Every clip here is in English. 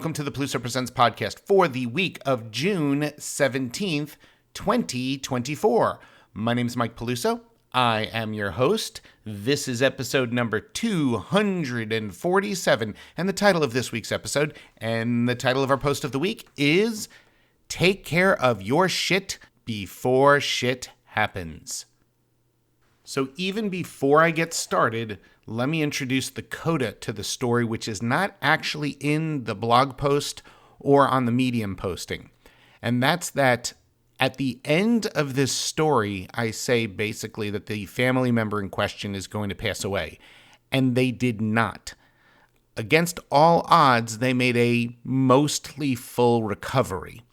welcome to the Peluso Presents podcast for the week of June 17th, 2024. My name is Mike Peluso. I am your host. This is episode number 247, and the title of this week's episode, and the title of our post of the week is Take Care of Your Shit Before Shit Happens. So even before I get started, let me introduce the coda to the story, which is not actually in the blog post or on the Medium posting. And that's that at the end of this story, I say basically that the family member in question is going to pass away. And they did not. Against all odds, they made a mostly full recovery.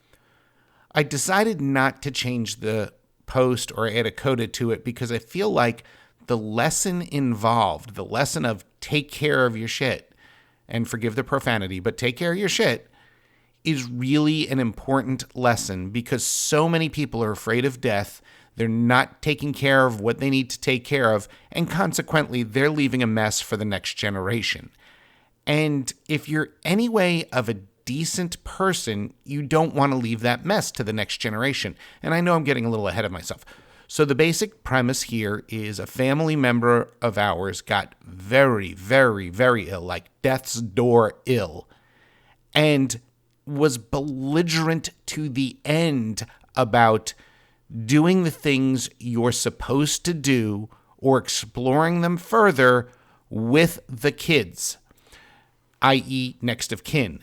I decided not to change the post or add a coda to it because I feel like the lesson involved, the lesson of take care of your shit, and forgive the profanity, but take care of your shit, is really an important lesson because so many people are afraid of death. They're not taking care of what they need to take care of, and consequently, they're leaving a mess for the next generation. And if you're any way of a decent person, you don't want to leave that mess to the next generation. And I know I'm getting a little ahead of myself. So the basic premise here is a family member of ours got very, very, very ill, like death's door ill, and was belligerent to the end about doing the things you're supposed to do or exploring them further with the kids, i.e. next of kin,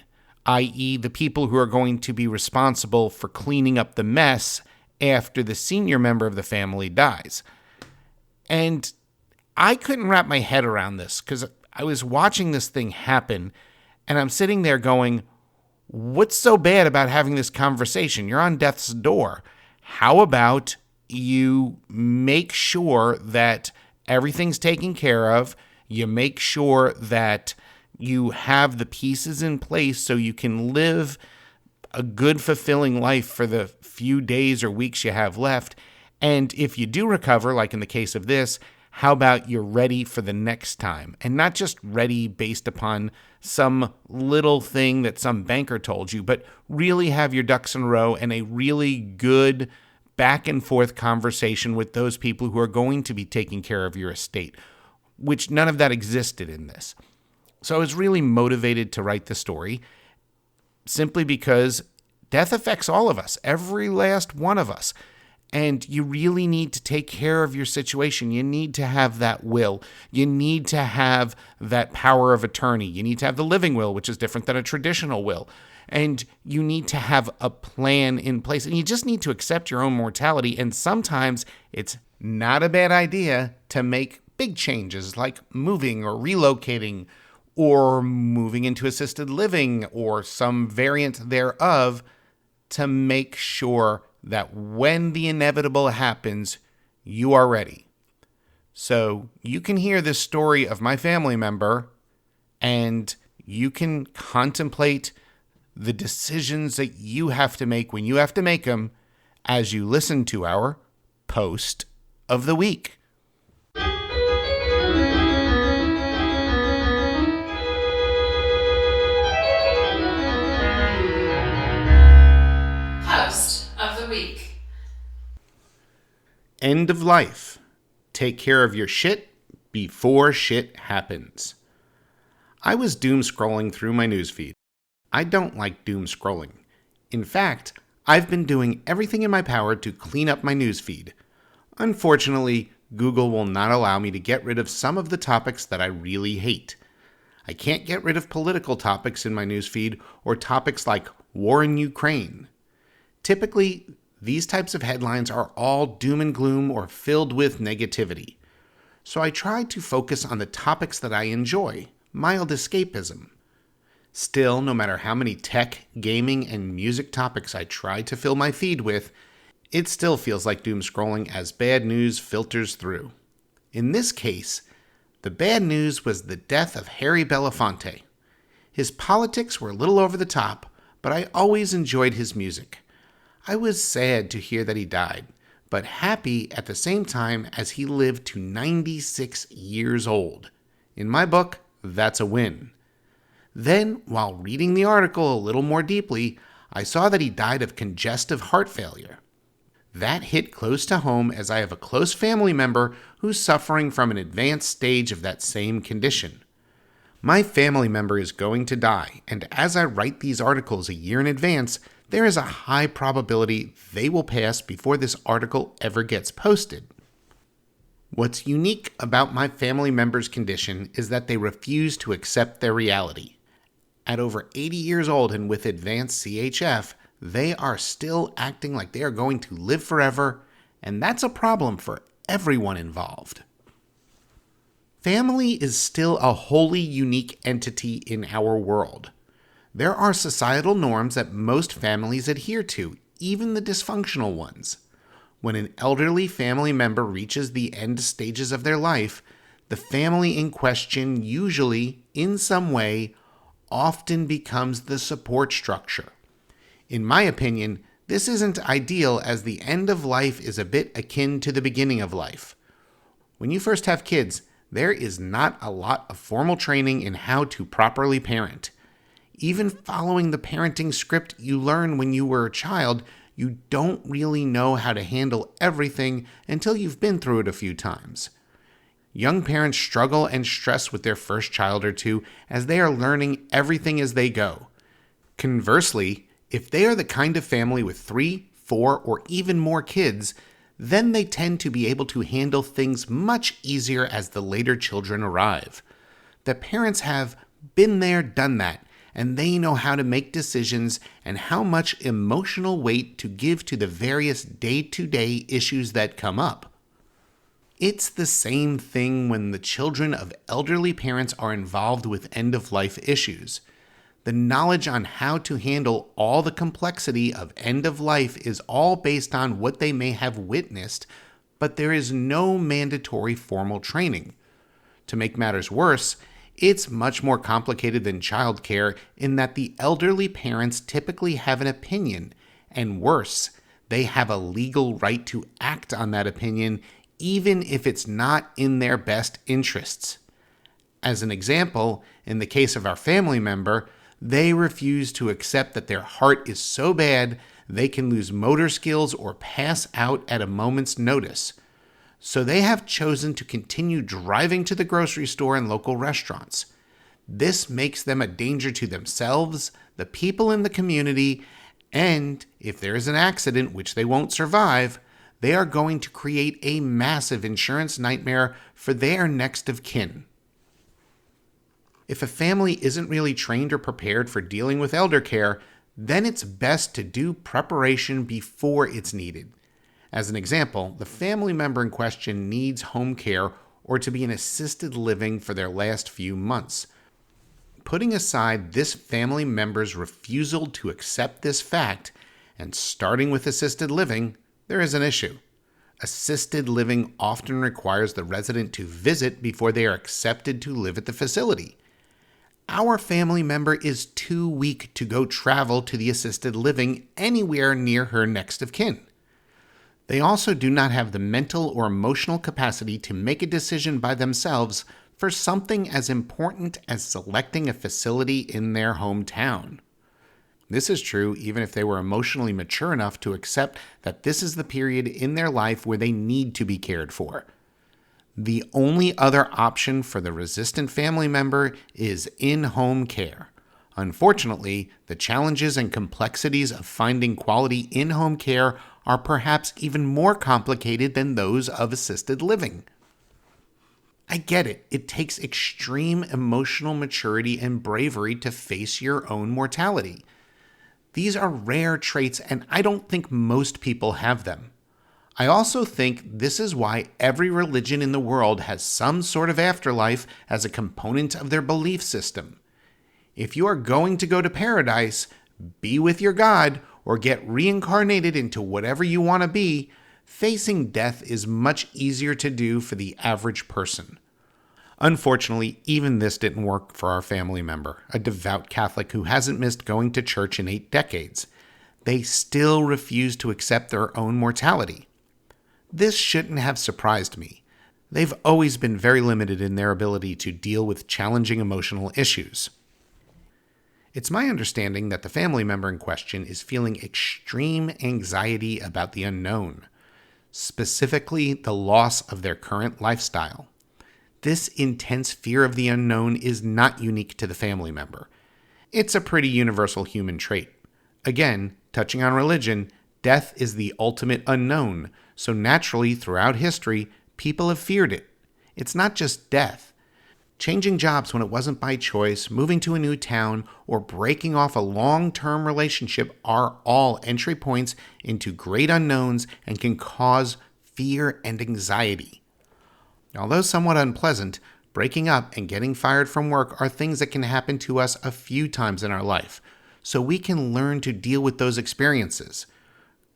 i.e. the people who are going to be responsible for cleaning up the mess after the senior member of the family dies. And I couldn't wrap my head around this because I was watching this thing happen and I'm sitting there going, what's so bad about having this conversation? You're on death's door. How about you make sure that everything's taken care of? You make sure that you have the pieces in place so you can live a good, fulfilling life for the few days or weeks you have left. And if you do recover, like in the case of this, how about you're ready for the next time? And not just ready based upon some little thing that some banker told you, but really have your ducks in a row and a really good back and forth conversation with those people who are going to be taking care of your estate, which none of that existed in this. So I was really motivated to write the story simply because death affects all of us, every last one of us. And you really need to take care of your situation. You need to have that will. You need to have that power of attorney. You need to have the living will, which is different than a traditional will. And you need to have a plan in place. And you just need to accept your own mortality. And sometimes it's not a bad idea to make big changes like moving or relocating or moving into assisted living or some variant thereof to make sure that when the inevitable happens, you are ready. So you can hear this story of my family member and you can contemplate the decisions that you have to make when you have to make them as you listen to our post of the week. Week. End of life. Take care of your shit before shit happens. I was doom scrolling through my newsfeed. I don't like doom scrolling. In fact, I've been doing everything in my power to clean up my newsfeed. Unfortunately, Google will not allow me to get rid of some of the topics that I really hate. I can't get rid of political topics in my newsfeed or topics like war in Ukraine. Typically, these types of headlines are all doom and gloom or filled with negativity. So I try to focus on the topics that I enjoy, mild escapism. Still, no matter how many tech, gaming, and music topics I try to fill my feed with, it still feels like doom scrolling as bad news filters through. In this case, the bad news was the death of Harry Belafonte. His politics were a little over the top, but I always enjoyed his music. I was sad to hear that he died, but happy at the same time as he lived to 96 years old. In my book, that's a win. Then, while reading the article a little more deeply, I saw that he died of congestive heart failure. That hit close to home as I have a close family member who's suffering from an advanced stage of that same condition. My family member is going to die, and as I write these articles a year in advance, there is a high probability they will pass before this article ever gets posted. What's unique about my family member's condition is that they refuse to accept their reality. At over 80 years old and with advanced CHF, they are still acting like they are going to live forever, and that's a problem for everyone involved. Family is still a wholly unique entity in our world. There are societal norms that most families adhere to, even the dysfunctional ones. When an elderly family member reaches the end stages of their life, the family in question usually, in some way, often becomes the support structure. In my opinion, this isn't ideal as the end of life is a bit akin to the beginning of life. When you first have kids, there is not a lot of formal training in how to properly parent. Even following the parenting script you learn when you were a child, you don't really know how to handle everything until you've been through it a few times. Young parents struggle and stress with their first child or two as they are learning everything as they go. Conversely, if they are the kind of family with 3, 4, or even more kids, then they tend to be able to handle things much easier as the later children arrive. The parents have been there, done that, and they know how to make decisions and how much emotional weight to give to the various day-to-day issues that come up. It's the same thing when the children of elderly parents are involved with end-of-life issues. The knowledge on how to handle all the complexity of end of life is all based on what they may have witnessed, but there is no mandatory formal training. To make matters worse, it's much more complicated than childcare in that the elderly parents typically have an opinion, and worse, they have a legal right to act on that opinion even if it's not in their best interests. As an example, in the case of our family member, they refuse to accept that their heart is so bad they can lose motor skills or pass out at a moment's notice. So they have chosen to continue driving to the grocery store and local restaurants. This makes them a danger to themselves, the people in the community, and if there is an accident which they won't survive, they are going to create a massive insurance nightmare for their next of kin. If a family isn't really trained or prepared for dealing with elder care, then it's best to do preparation before it's needed. As an example, the family member in question needs home care or to be in assisted living for their last few months. Putting aside this family member's refusal to accept this fact and starting with assisted living, there is an issue. Assisted living often requires the resident to visit before they are accepted to live at the facility. Our family member is too weak to go travel to the assisted living anywhere near her next of kin. They also do not have the mental or emotional capacity to make a decision by themselves for something as important as selecting a facility in their hometown. This is true even if they were emotionally mature enough to accept that this is the period in their life where they need to be cared for. The only other option for the resistant family member is in-home care. Unfortunately, the challenges and complexities of finding quality in-home care are perhaps even more complicated than those of assisted living. I get it. It takes extreme emotional maturity and bravery to face your own mortality. These are rare traits, and I don't think most people have them. I also think this is why every religion in the world has some sort of afterlife as a component of their belief system. If you are going to go to paradise, be with your God, or get reincarnated into whatever you want to be, facing death is much easier to do for the average person. Unfortunately, even this didn't work for our family member, a devout Catholic who hasn't missed going to church in 8 decades. They still refuse to accept their own mortality. This shouldn't have surprised me. They've always been very limited in their ability to deal with challenging emotional issues. It's my understanding that the family member in question is feeling extreme anxiety about the unknown, specifically the loss of their current lifestyle. This intense fear of the unknown is not unique to the family member. It's a pretty universal human trait. Again, touching on religion, death is the ultimate unknown, so naturally, throughout history, people have feared it. It's not just death. Changing jobs when it wasn't by choice, moving to a new town, or breaking off a long-term relationship are all entry points into great unknowns and can cause fear and anxiety. Although somewhat unpleasant, breaking up and getting fired from work are things that can happen to us a few times in our life, so we can learn to deal with those experiences.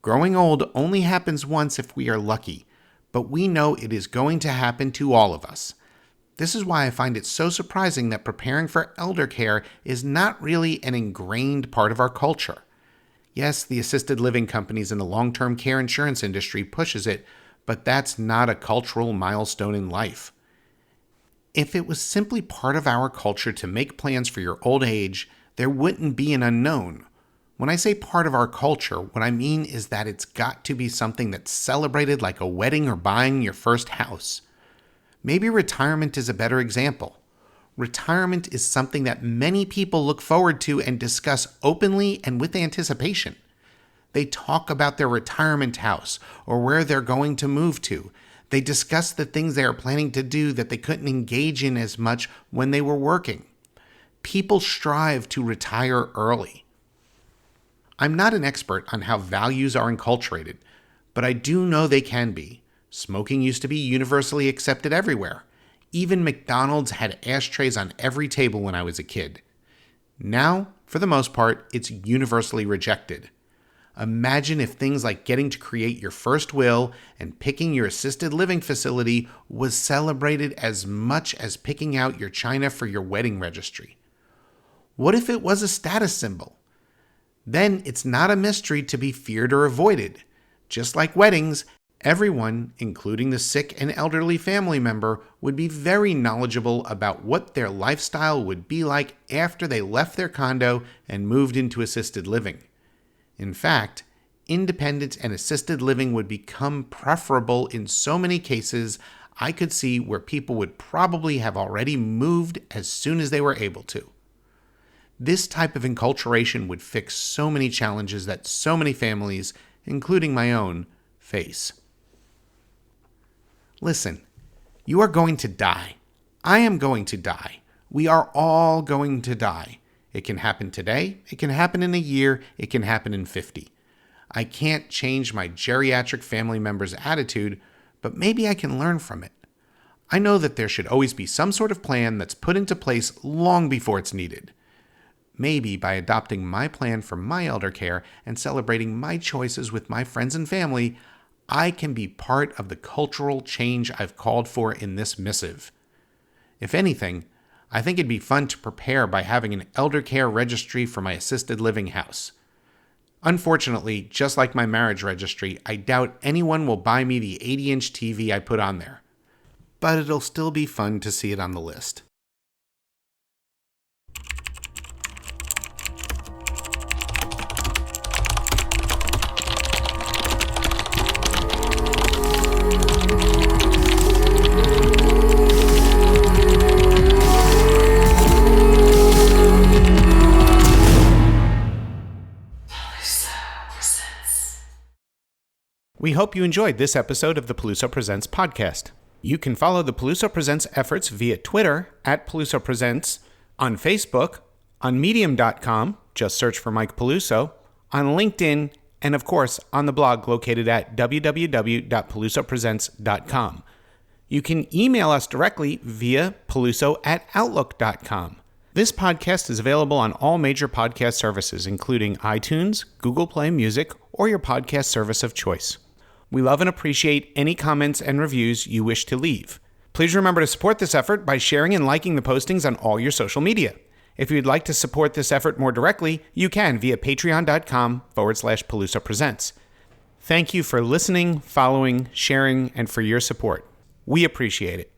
Growing old only happens once if we are lucky, but we know it is going to happen to all of us. This is why I find it so surprising that preparing for elder care is not really an ingrained part of our culture. Yes, the assisted living companies and the long-term care insurance industry pushes it, but that's not a cultural milestone in life. If it was simply part of our culture to make plans for your old age, there wouldn't be an unknown. When I say part of our culture, what I mean is that it's got to be something that's celebrated like a wedding or buying your first house. Maybe retirement is a better example. Retirement is something that many people look forward to and discuss openly and with anticipation. They talk about their retirement house or where they're going to move to. They discuss the things they are planning to do that they couldn't engage in as much when they were working. People strive to retire early. I'm not an expert on how values are enculturated, but I do know they can be. Smoking used to be universally accepted everywhere. Even McDonald's had ashtrays on every table when I was a kid. Now, for the most part, it's universally rejected. Imagine if things like getting to create your first will and picking your assisted living facility was celebrated as much as picking out your china for your wedding registry. What if it was a status symbol? Then it's not a mystery to be feared or avoided. Just like weddings, everyone, including the sick and elderly family member, would be very knowledgeable about what their lifestyle would be like after they left their condo and moved into assisted living. In fact, independent and assisted living would become preferable in so many cases. I could see where people would probably have already moved as soon as they were able to. This type of enculturation would fix so many challenges that so many families, including my own, face. Listen, you are going to die. I am going to die. We are all going to die. It can happen today, it can happen in a year, it can happen in 50. I can't change my geriatric family member's attitude, but maybe I can learn from it. I know that there should always be some sort of plan that's put into place long before it's needed. Maybe by adopting my plan for my elder care and celebrating my choices with my friends and family, I can be part of the cultural change I've called for in this missive. If anything, I think it'd be fun to prepare by having an elder care registry for my assisted living house. Unfortunately, just like my marriage registry, I doubt anyone will buy me the 80-inch TV I put on there. But it'll still be fun to see it on the list. We hope you enjoyed this episode of the Peluso Presents podcast. You can follow the Peluso Presents efforts via Twitter @PelusoPresents, on Facebook, on Medium.com, just search for Mike Peluso, on LinkedIn, and of course on the blog located at www.pelusopresents.com. You can email us directly via peluso@outlook.com. This podcast is available on all major podcast services, including iTunes, Google Play Music, or your podcast service of choice. We love and appreciate any comments and reviews you wish to leave. Please remember to support this effort by sharing and liking the postings on all your social media. If you'd like to support this effort more directly, you can via patreon.com/Peluso Presents. Thank you for listening, following, sharing, and for your support. We appreciate it.